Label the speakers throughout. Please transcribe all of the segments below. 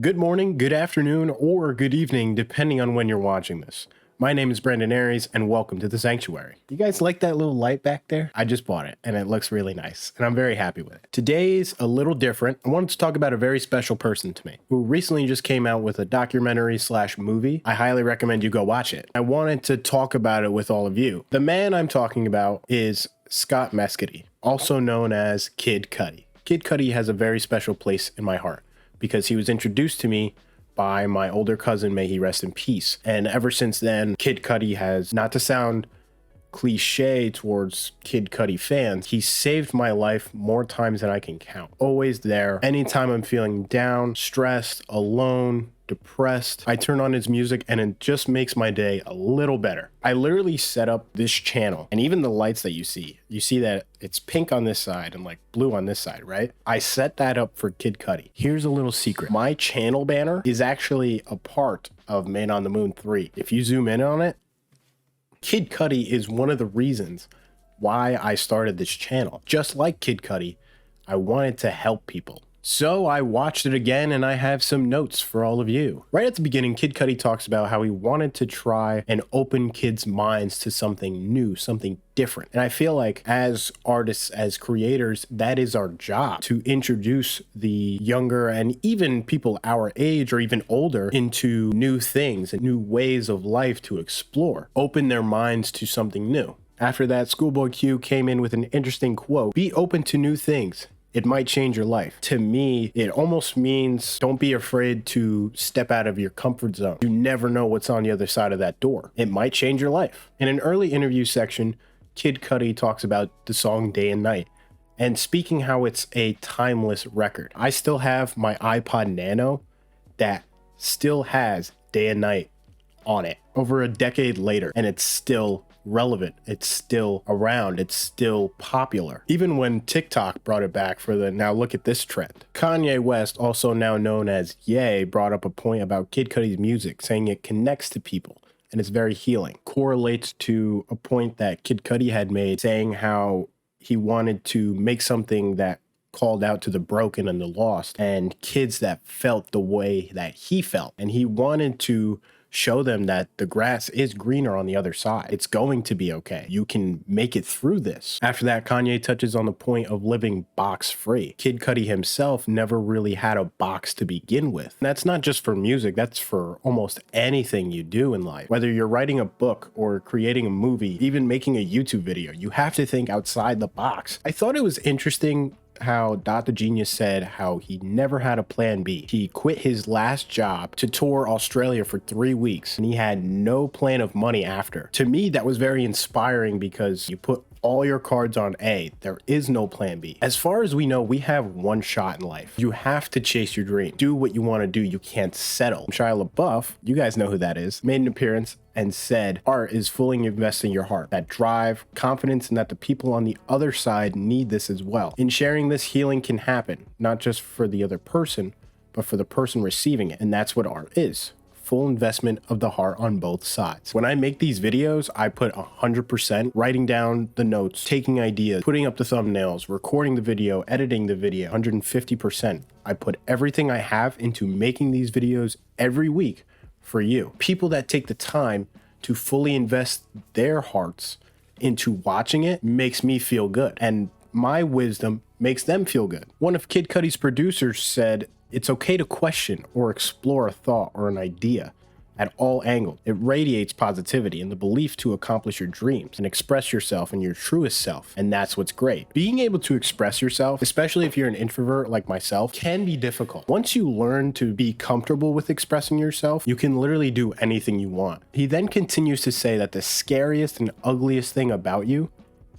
Speaker 1: Good morning, good afternoon, or good evening, depending on when you're watching this. My name is Brandon Aries, and welcome to the Sanctuary. You guys like that little light back there? I just bought it, and it looks really nice, and I'm very happy with it. Today's a little different. I wanted to talk about a very special person to me, who recently just came out with a documentary/movie. I highly recommend you go watch it. I wanted to talk about it with all of you. The man I'm talking about is Scott Mescudi, also known as Kid Cudi. Kid Cudi has a very special place in my heart, because he was introduced to me by my older cousin, may he rest in peace. And ever since then, Kid Cudi has, not to sound cliche towards Kid Cudi fans, he saved my life more times than I can count. Always there. Anytime I'm feeling down, stressed, alone, depressed, I turn on his music and it just makes my day a little better. I literally set up this channel, and even the lights that you see that it's pink on this side and like blue on this side, right? I set that up for Kid Cudi. Here's a little secret. My channel banner is actually a part of Man on the Moon 3. If you zoom in on it, Kid Cudi is one of the reasons why I started this channel. Just like Kid Cudi, I wanted to help people. So I watched it again, and I have some notes for all of you. Right at the beginning, Kid Cudi talks about how he wanted to try and open kids' minds to something new, something different. And I feel like as artists, as creators, that is our job, to introduce the younger and even people our age or even older into new things and new ways of life to explore, open their minds to something new. After that, Schoolboy Q came in with an interesting quote: "Be open to new things. It might change your life." To me, it almost means don't be afraid to step out of your comfort zone. You never know what's on the other side of that door. It might change your life. In an early interview section, Kid Cudi talks about the song Day and Night, and speaking how it's a timeless record. I still have my iPod Nano that still has Day and Night on it over a decade later, and it's still relevant, it's still around, it's still popular. Even when TikTok brought it back for the now look at this trend. Kanye West, also now known as Ye, brought up a point about Kid Cudi's music, saying it connects to people and it's very healing. Correlates to a point that Kid Cudi had made, saying how he wanted to make something that called out to the broken and the lost and kids that felt the way that he felt. And he wanted to show them that the grass is greener on the other side. It's going to be okay. You can make it through this. After that, Kanye touches on the point of living box free. Kid Cudi himself never really had a box to begin with. And that's not just for music, that's for almost anything you do in life. Whether you're writing a book or creating a movie, even making a YouTube video, you have to think outside the box. I thought it was interesting how Dr. Genius said how he never had a plan B. He quit his last job to tour Australia for 3 weeks, and he had no plan of money after. To me, that was very inspiring because you put all your cards on A. There is no plan B. As far as we know, we have one shot in life. You have to chase your dream. Do what you want to do. You can't settle. Shia LaBeouf, you guys know who that is, made an appearance and said, art is fully investing your heart. That drive, confidence, and that the people on the other side need this as well. In sharing this, healing can happen, not just for the other person, but for the person receiving it. And that's what art is. Full investment of the heart on both sides. When I make these videos, I put 100%, writing down the notes, taking ideas, putting up the thumbnails, recording the video, editing the video, 150%. I put everything I have into making these videos every week for you. People that take the time to fully invest their hearts into watching it makes me feel good, and my wisdom makes them feel good. One of Kid Cudi's producers said, "It's okay to question or explore a thought or an idea at all angles. It radiates positivity and the belief to accomplish your dreams and express yourself in your truest self." And that's what's great. Being able to express yourself, especially if you're an introvert like myself, can be difficult. Once you learn to be comfortable with expressing yourself, you can literally do anything you want. He then continues to say that the scariest and ugliest thing about you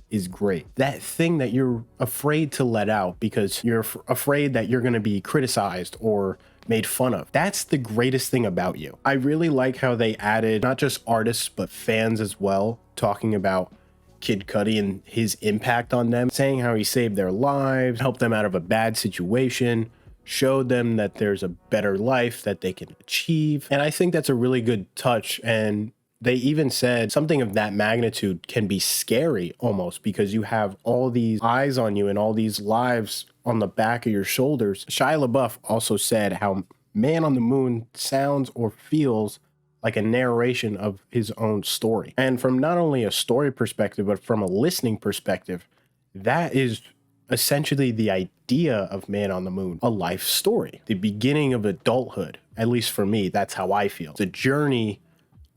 Speaker 1: is great. That thing that you're afraid to let out because you're afraid that you're going to be criticized or made fun of. That's the greatest thing about you. I really like how they added not just artists, but fans as well, talking about Kid Cudi and his impact on them, saying how he saved their lives, helped them out of a bad situation, showed them that there's a better life that they can achieve. And I think that's a really good touch. And they even said something of that magnitude can be scary almost, because you have all these eyes on you and all these lives on the back of your shoulders. Shia LaBeouf also said how Man on the Moon sounds or feels like a narration of his own story. And from not only a story perspective, but from a listening perspective, that is essentially the idea of Man on the Moon, a life story, the beginning of adulthood. At least for me, that's how I feel. It's a journey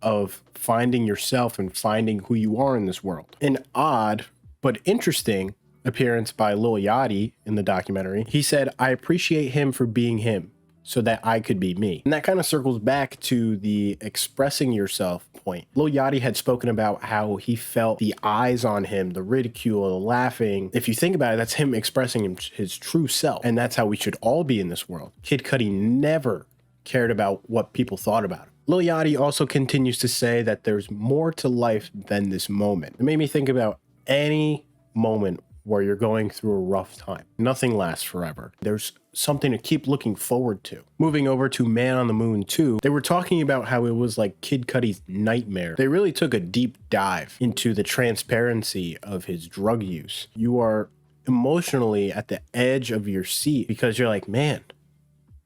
Speaker 1: of finding yourself and finding who you are in this world. An odd but interesting appearance by Lil Yachty in the documentary. He said, "I appreciate him for being him so that I could be me." And that kind of circles back to the expressing yourself point. Lil Yachty had spoken about how he felt the eyes on him, the ridicule, the laughing. If you think about it, that's him expressing his true self. And that's how we should all be in this world. Kid Cudi never cared about what people thought about him. Lil Yachty also continues to say that there's more to life than this moment. It made me think about any moment where you're going through a rough time. Nothing lasts forever. There's something to keep looking forward to. Moving over to Man on the Moon 2, they were talking about how it was like Kid Cudi's nightmare. They really took a deep dive into the transparency of his drug use. You are emotionally at the edge of your seat because you're like, man,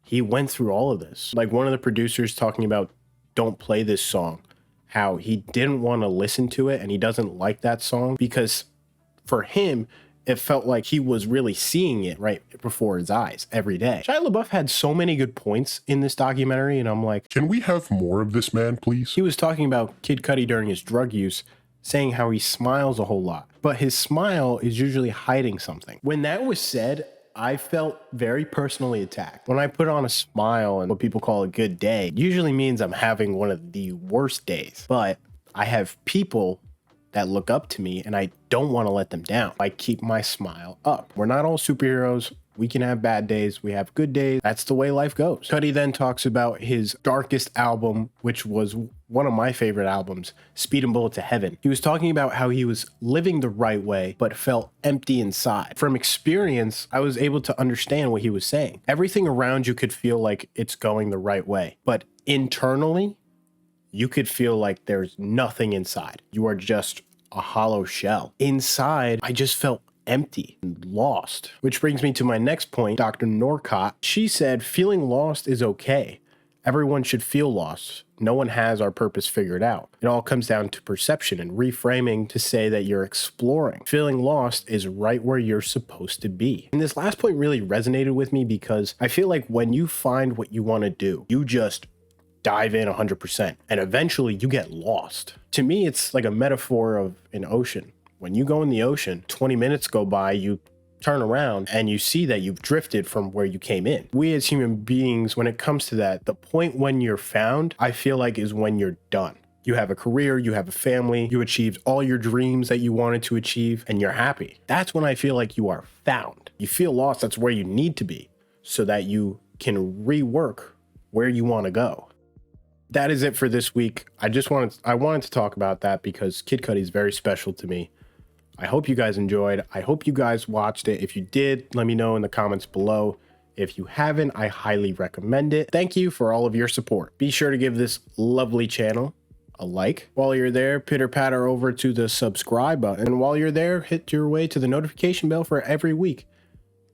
Speaker 1: he went through all of this. Like one of the producers talking about Don't Play This Song, how he didn't want to listen to it and he doesn't like that song because for him, it felt like he was really seeing it right before his eyes every day. Shia LaBeouf had so many good points in this documentary, and I'm like,
Speaker 2: can we have more of this man, please?
Speaker 1: He was talking about Kid Cudi during his drug use, saying how he smiles a whole lot, but his smile is usually hiding something. When that was said, I felt very personally attacked. When I put on a smile and what people call a good day, it usually means I'm having one of the worst days, but I have people that look up to me and I don't want to let them down. I keep my smile up. We're not all superheroes. We can have bad days. We have good days. That's the way life goes. Cudi then talks about his darkest album, which was one of my favorite albums, Speed and Bullet to Heaven. He was talking about how he was living the right way, but felt empty inside. From experience, I was able to understand what he was saying. Everything around you could feel like it's going the right way, but internally, you could feel like there's nothing inside. You are just a hollow shell. Inside, I just felt empty and lost. Which brings me to my next point, Dr. Norcott. She said, feeling lost is okay. Everyone should feel lost. No one has our purpose figured out. It all comes down to perception and reframing to say that you're exploring. Feeling lost is right where you're supposed to be. And this last point really resonated with me because I feel like when you find what you want to do, you just dive in 100% and eventually you get lost. To me, it's like a metaphor of an ocean. When you go in the ocean, 20 minutes go by, you turn around and you see that you've drifted from where you came in. We as human beings, when it comes to that, the point when you're found, I feel like is when you're done. You have a career, you have a family, you achieved all your dreams that you wanted to achieve, and you're happy. That's when I feel like you are found. You feel lost, that's where you need to be so that you can rework where you want to go. That is it for this week. I wanted to talk about that because Kid Cudi is very special to me. I hope you guys enjoyed. I hope you guys watched it. If you did, let me know in the comments below. If you haven't, I highly recommend it. Thank you for all of your support. Be sure to give this lovely channel a like. While you're there, pitter patter over to the subscribe button. And while you're there, hit your way to the notification bell for every week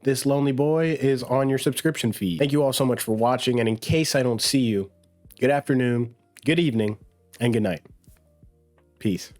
Speaker 1: this lonely boy is on your subscription feed. Thank you all so much for watching. And in case I don't see you, good afternoon, good evening, and good night. Peace.